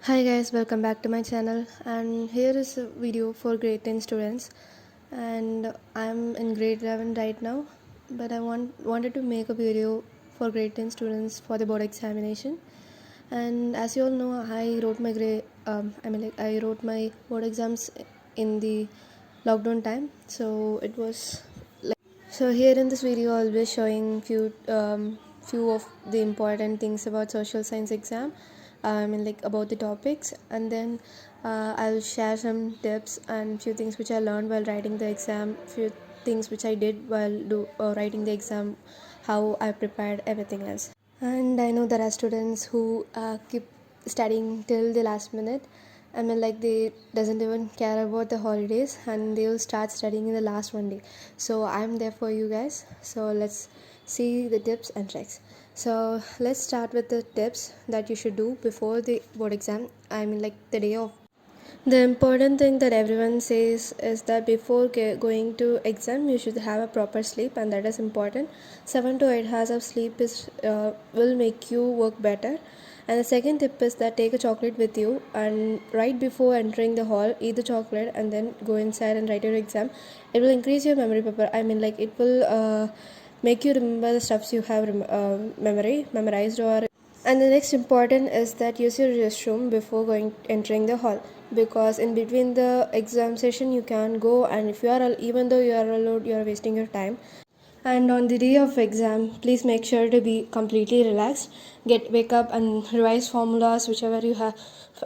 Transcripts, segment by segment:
Hi guys, welcome back to my channel, and here is a video for grade 10 students. And I'm in grade 11 right now, but I wanted to make a video for grade 10 students for the board examination. And as you all know, I wrote my I wrote my board exams in the lockdown time, so it was like, so here in this video I'll be showing few of the important things about social science exam. Like about the topics, and then I'll share some tips and few things which I learned while writing the exam, few things which I did while writing the exam, how I prepared, everything else. And I know there are students who keep studying till the last minute. Like they doesn't even care about the holidays, and they will start studying in the last one day. So I'm there for you guys. So let's see the tips and tricks. So let's start with the tips that you should do before the board exam. Like the day of. The important thing that everyone says is that before going to exam, you should have a proper sleep, and that is important. 7 to 8 hours of sleep will make you work better. And the second tip is that take a chocolate with you, and right before entering the hall, eat the chocolate and then go inside and write your exam. It will increase your memory power. Like it will make you remember the stuffs you have memorized. Or and the next important is that use your restroom before going entering the hall, because in between the exam session you can go, and if you are even though you are allowed, you are wasting your time. And on the day of exam, please make sure to be completely relaxed. Wake up and revise formulas whichever you have.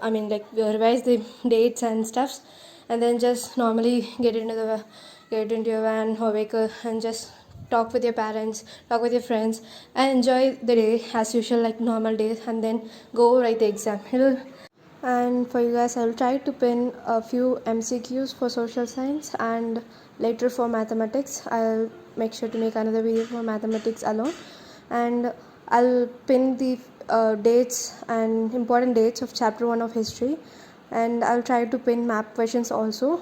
Revise the dates and stuffs, and then just normally get into your van or vehicle and just talk with your parents, talk with your friends, and enjoy the day as usual like normal days, and then go write the exam. And for you guys, I'll try to pin a few MCQs for social science, and later for mathematics I'll make sure to make another video for mathematics alone, and I'll pin the dates and important dates of chapter 1 of history, and I'll try to pin map questions also.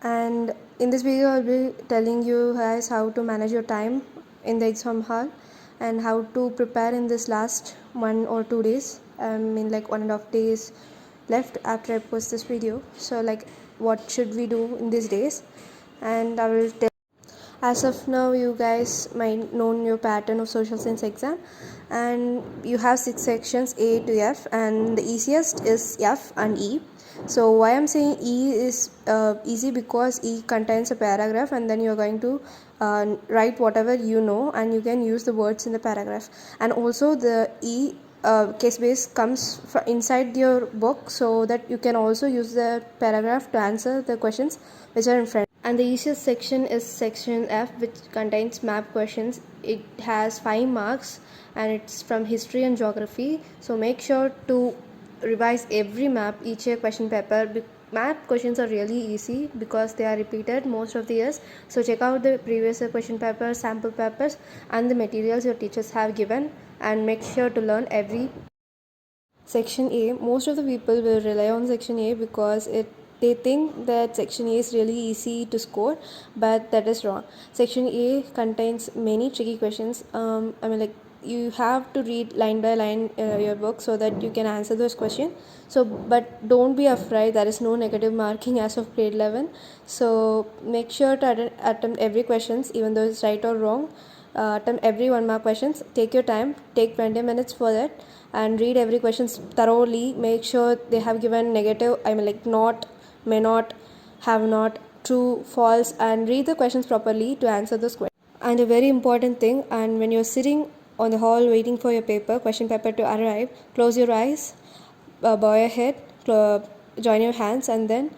And in this video I'll be telling you guys how to manage your time in the exam hall, and how to prepare in this last 1 or 2 days. Like 1.5 days left after I post this video. So like what should we do in these days, and I will tell. As of now, you guys might know your pattern of social science exam, and you have 6 sections A to F, and the easiest is F and E. So why I'm saying E is easy, because E contains a paragraph, and then you're going to write whatever you know, and you can use the words in the paragraph. And also the E case base comes inside your book, so that you can also use the paragraph to answer the questions which are in front. And the easiest section is section F, which contains map questions. It has 5 marks, and it's from history and geography. So make sure to revise every map each year question paper. Map questions are really easy because they are repeated most of the years. So check out the previous year question papers, sample papers, and the materials your teachers have given, and make sure to learn every section A. Most of the people will rely on section A because they think that section A is really easy to score, but that is wrong. Section A contains many tricky questions. You have to read line by line your book so that you can answer those questions. So but don't be afraid, there is no negative marking as of grade 11. So make sure to attempt every questions, even though it's right or wrong. Attempt every 1 mark questions. Take your time, take 20 minutes for that, and read every questions thoroughly. Make sure they have given negative, not, may not, have not, true, false, and read the questions properly to answer those questions. And a very important thing, and when you're sitting on the hall waiting for your question paper to arrive, close your eyes, bow your head, join your hands, and then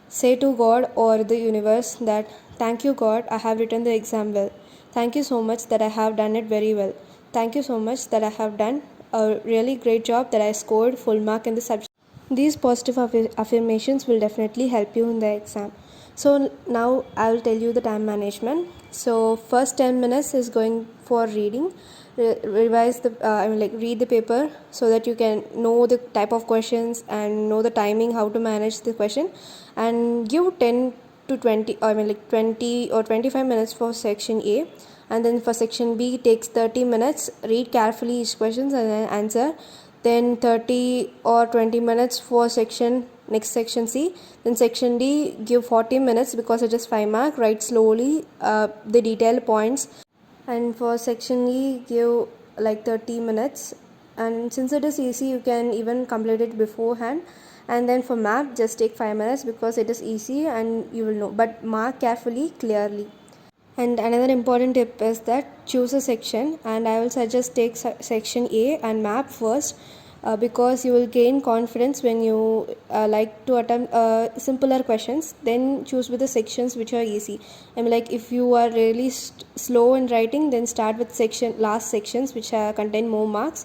say to God or the universe that, thank you God, I have written the exam well. Thank you so much that I have done it very well. Thank you so much that I have done a really great job, that I scored full mark in the subject. These positive affirmations will definitely help you in the exam. So now I'll tell you the time management. So first 10 minutes is going for reading. Revise the read the paper so that you can know the type of questions and know the timing, how to manage the question, and give 10 to 20 20 or 25 minutes for section A, and then for section B takes 30 minutes. Read carefully each questions and then answer. then 30 or 20 minutes for next section C. Then section D, give 40 minutes because it is 5 mark, write slowly the detailed points. And for section E, give like 30 minutes, and since it is easy you can even complete it beforehand. And then for map, just take 5 minutes because it is easy and you will know, but mark carefully, clearly. And another important tip is that choose a section, and I will suggest take section A and map first, because you will gain confidence when you like to attempt simpler questions. Then choose with the sections which are easy. I mean, like if you are really slow in writing, then start with last sections which contain more marks,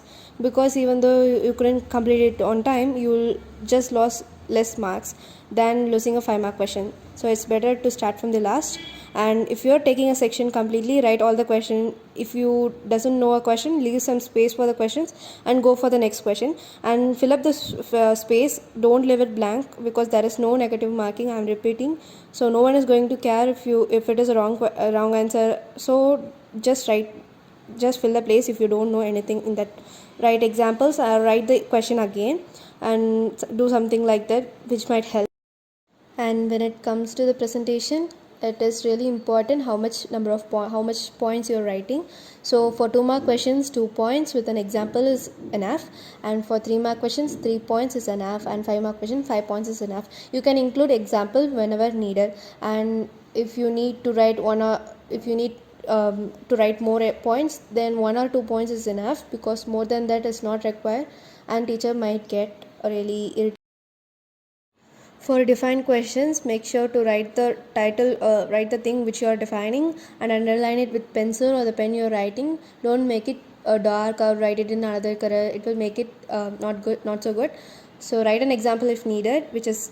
because even though you couldn't complete it on time, you will just lose less marks than losing a 5 mark question. So it's better to start from the last. And if you're taking a section completely, write all the question. If you doesn't know a question, leave some space for the questions and go for the next question and fill up the space. Don't leave it blank, because there is no negative marking, I'm repeating. So no one is going to care if it is a wrong answer. So just fill the place. If you don't know anything in that, write examples or write the question again and do something like that, which might help. And when it comes to the presentation, it is really important how much points you're writing. So for 2 mark questions, 2 points with an example is enough, and for 3 mark questions, 3 points is enough, and 5 mark question, 5 points is enough. You can include example whenever needed, and if you need to write to write more points, then 1 or 2 points is enough, because more than that is not required and teacher might get really irritated. For defined questions, make sure to write the title, write the thing which you are defining, and underline it with pencil or the pen you are writing. Don't make it dark or write it in another color. It will make it not so good. So write an example if needed, which is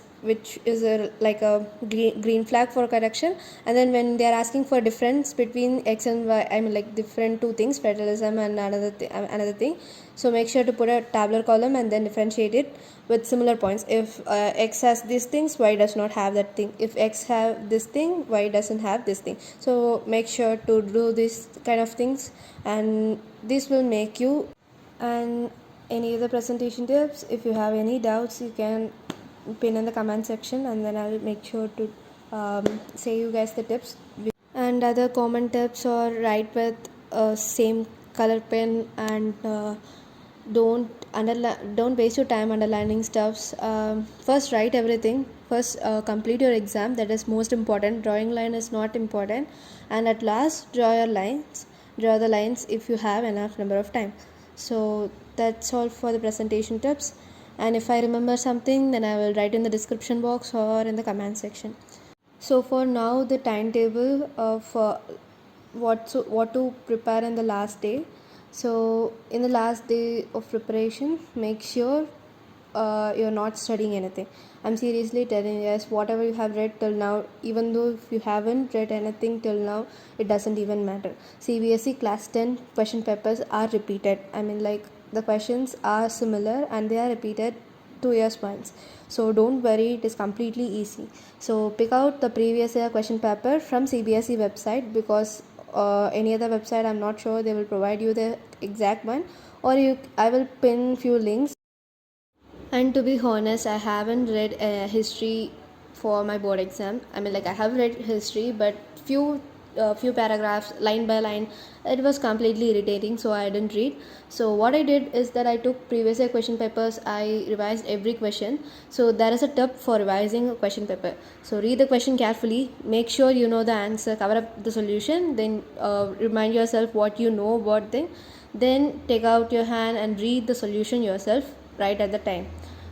like a green flag for correction. And then when they are asking for difference between x and y, I mean like different two things, federalism and another thing, so make sure to put a tabular column and then differentiate it with similar points. If x has these things, y does not have that thing. If x have this thing, y doesn't have this thing. So make sure to do this kind of things, and this will make you. And any other presentation tips, if you have any doubts, you can pin in the comment section, and then I'll make sure to say you guys the tips. And other common tips, or write with same color pen, and don't waste your time underlining stuffs. First write everything. First complete your exam, that is most important. Drawing line is not important. And at last draw the lines if you have enough number of time. So that's all for the presentation tips, and if I remember something, then I will write in the description box or in the comment section. So for now, the timetable of what to prepare in the last day. So in the last day of preparation, make sure you're not studying anything. I'm seriously telling you guys, whatever you have read till now, even though if you haven't read anything till now, it doesn't even matter. CBSE class 10 question papers are repeated. I mean, like, the questions are similar and they are repeated 2 years once. So don't worry, it is completely easy. So pick out the previous year question paper from CBSE website, because any other website, I'm not sure they will provide you the exact one, or I will pin few links. And to be honest, I haven't read history for my board exam. I mean, like, I have read history, but few paragraphs, line by line, it was completely irritating, so I didn't read. So what I did is that I took previous year question papers, I revised every question. So there is a tip for revising a question paper. So read the question carefully, make sure you know the answer, cover up the solution, then remind yourself what you know about thing, then take out your hand and read the solution yourself right at the time.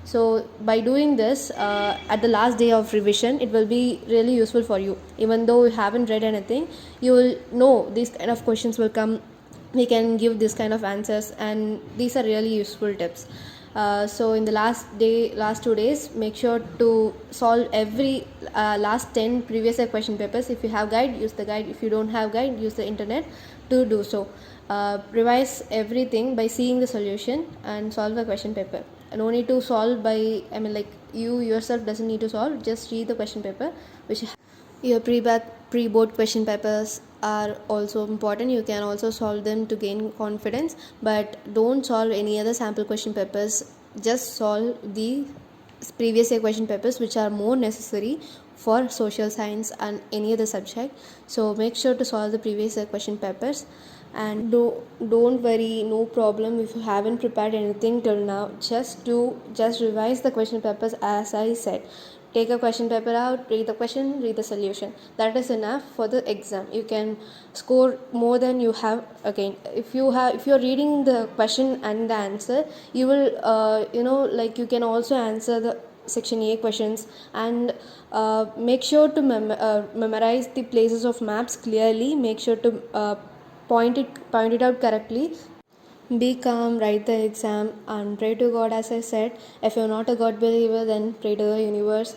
So by doing this at the last day of revision, it will be really useful for you. Even though you haven't read anything, you will know these kind of questions will come, we can give this kind of answers, and these are really useful tips. So in the last 2 days, make sure to solve every last 10 previous year question papers. If you have guide, use the guide. If you don't have guide, use the internet to do so. Revise everything by seeing the solution and solve the question paper. No need to solve by, I mean, like, you yourself doesn't need to solve, just read the question paper, which your pre-board question papers are also important. You can also solve them to gain confidence, but don't solve any other sample question papers. Just solve the previous year question papers which are more necessary for social science and any other subject. So make sure to solve the previous year question papers. And don't worry, no problem if you haven't prepared anything till now. Just revise the question papers as I said. Take a question paper out, read the question, read the solution. That is enough for the exam. You can score more than you have. Again, if you're reading the question and the answer, you will like you can also answer the section A questions. And make sure to memorize the places of maps clearly. Make sure to point it out correctly. Be calm, write the exam, and pray to God. As I said, if you're not a God believer, then pray to the universe.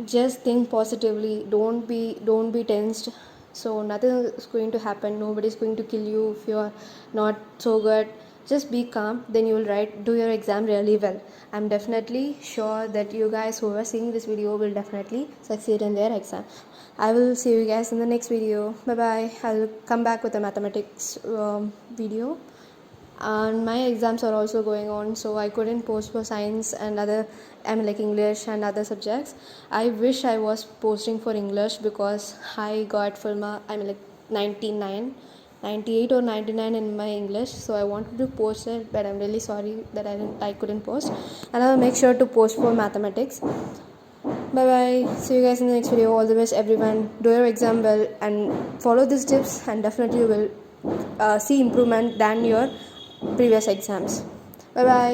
Just think positively. Don't be tensed. So nothing is going to happen. Nobody's going to kill you if you're not so good. Just be calm. Then you will do your exam really well. I'm definitely sure that you guys who are seeing this video will definitely succeed in their exam. I will see you guys in the next video. Bye bye. I'll come back with a mathematics video. And my exams are also going on, so I couldn't post for science and other, like English and other subjects. I wish I was posting for English because I got full mark, like 99, 98 or 99 in my English, so I wanted to post it, but I'm really sorry that I couldn't post. And I'll make sure to post for mathematics. Bye bye, see you guys in the next video. All the best everyone, do your exam well and follow these tips, and definitely you will see improvement than your previous exams. Bye bye.